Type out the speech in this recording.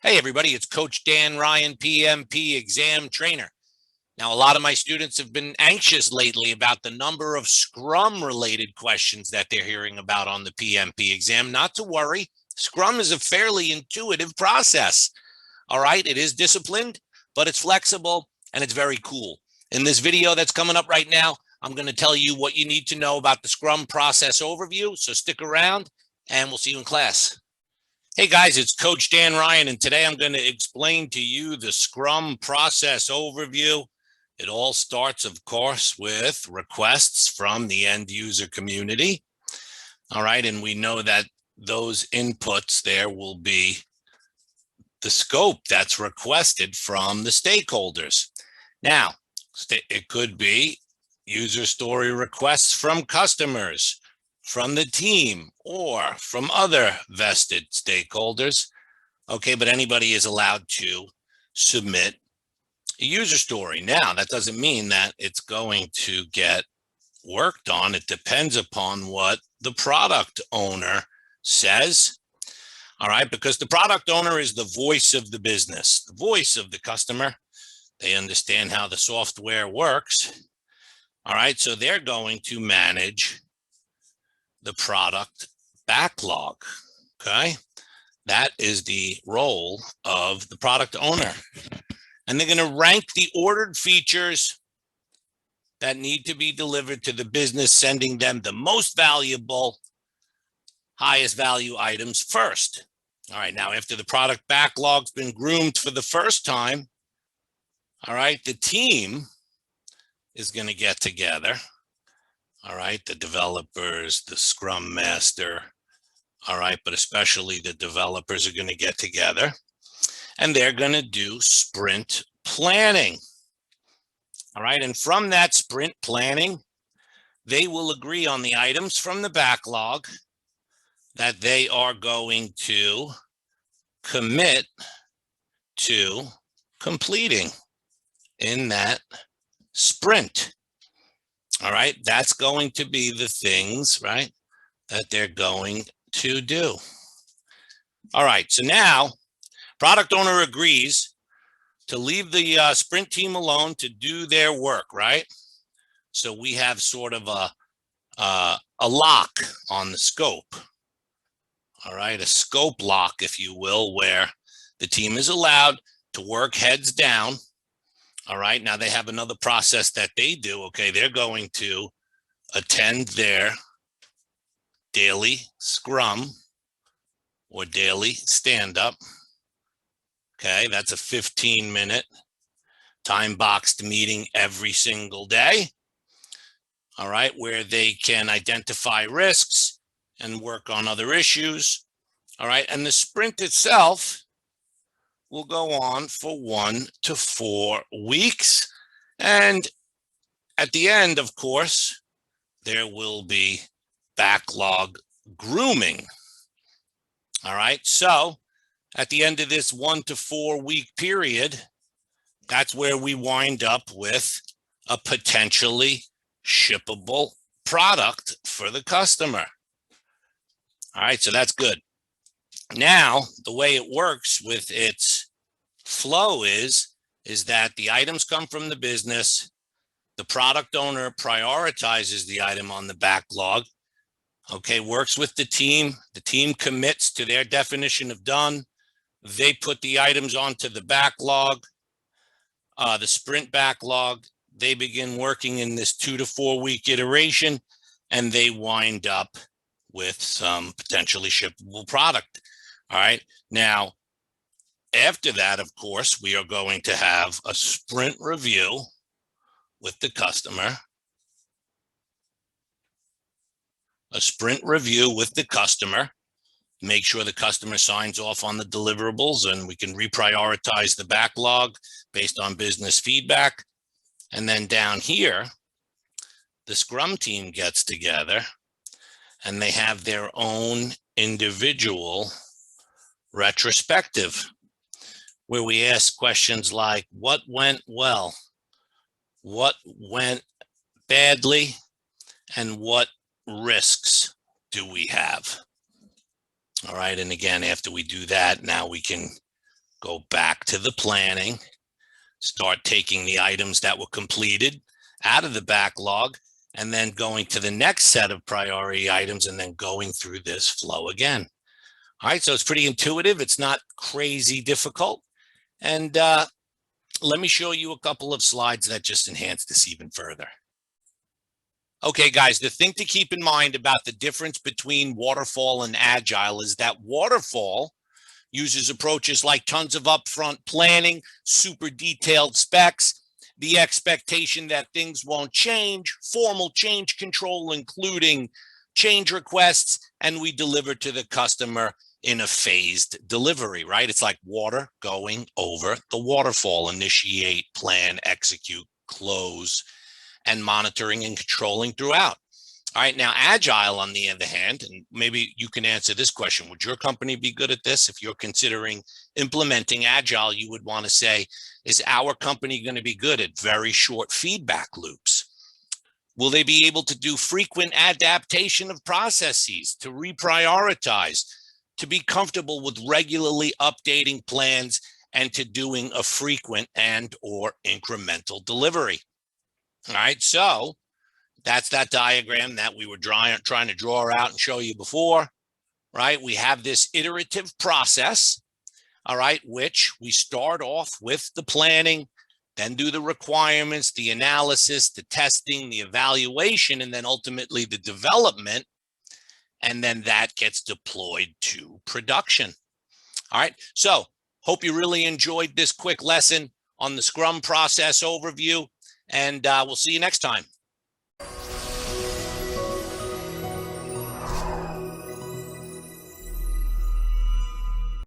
Hey everybody, it's Coach Dan Ryan, PMP Exam Trainer. Now, a lot of my students have been anxious lately about the number of Scrum related questions that they're hearing about on the PMP exam. Not to worry, Scrum is a fairly intuitive process. All right, it is disciplined, but it's flexible and it's very cool. In this video that's coming up right now, I'm going to tell you what you need to know about the Scrum process overview. So stick around and we'll see you in class. Hey guys, it's Coach Dan Ryan, and today I'm going to explain to you the Scrum process overview. It all starts, of course, with requests from the end user community. All right, and we know that those inputs there will be the scope that's requested from the stakeholders. Now, it could be user story requests from customers, from the team, or from other vested stakeholders. Okay, but anybody is allowed to submit a user story. Now, that doesn't mean that it's going to get worked on. It depends upon what the product owner says. All right, because the product owner is the voice of the business, the voice of the customer. They understand how the software works. All right, so they're going to manage the product backlog. Okay, that is the role of the product owner. And they're going to rank the ordered features that need to be delivered to the business, sending them the most valuable, highest value items first. All right, now after the product backlog's been groomed for the first time, all right, the team is going to get together. All right, the developers, the Scrum Master, all right, but especially the developers are going to get together and they're going to do sprint planning. All right, and from that sprint planning, they will agree on the items from the backlog that they are going to commit to completing in that sprint. All right, that's going to be the things, right, that they're going to do. All right, so now product owner agrees to leave the sprint team alone to do their work, right? So we have sort of a lock on the scope. All right, a scope lock, if you will, where the team is allowed to work heads down. All right, now they have another process that they do. Okay, they're going to attend their daily Scrum or daily stand-up. Okay, that's a 15-minute time-boxed meeting every single day. All right, where they can identify risks and work on other issues. All right, and the sprint itself will go on for 1 to 4 weeks. And at the end, of course, there will be backlog grooming. All right, so at the end of this 1 to 4 week period, that's where we wind up with a potentially shippable product for the customer. All right, so that's good. Now, the way it works with its flow is that the items come from the business, the product owner prioritizes the item on the backlog, okay, works with the team commits to their definition of done, they put the items onto the backlog, the sprint backlog, they begin working in this 2 to 4 week iteration, and they wind up with some potentially shippable product. All right, now, after that, of course, we are going to have a sprint review with the customer. A sprint review with the customer. Make sure the customer signs off on the deliverables and we can reprioritize the backlog based on business feedback. And then down here, the Scrum team gets together and they have their own individual retrospective, where we ask questions like, what went well? What went badly? And what risks do we have? All right, and again, after we do that, now we can go back to the planning, start taking the items that were completed out of the backlog, and then going to the next set of priority items and then going through this flow again. All right, so it's pretty intuitive. It's not crazy difficult. And let me show you a couple of slides that just enhance this even further. Okay, guys, the thing to keep in mind about the difference between Waterfall and Agile is that Waterfall uses approaches like tons of upfront planning, super detailed specs, the expectation that things won't change, formal change control, including change requests, and we deliver to the customer in a phased delivery, right? It's like water going over the waterfall: initiate, plan, execute, close, and monitoring and controlling throughout. All right, now Agile, on the other hand, and maybe you can answer this question: would your company be good at this? If you're considering implementing Agile, you would want to say, is our company going to be good at very short feedback loops? Will they be able to do frequent adaptation of processes, to reprioritize, to be comfortable with regularly updating plans, and to doing a frequent and or incremental delivery? All right, so that's that diagram that we were trying to draw out and show you before, right? We have this iterative process, all right, which we start off with the planning, then do the requirements, the analysis, the testing, the evaluation, and then ultimately the development. And then that gets deployed to production. All right, so hope you really enjoyed this quick lesson on the Scrum process overview, and we'll see you next time.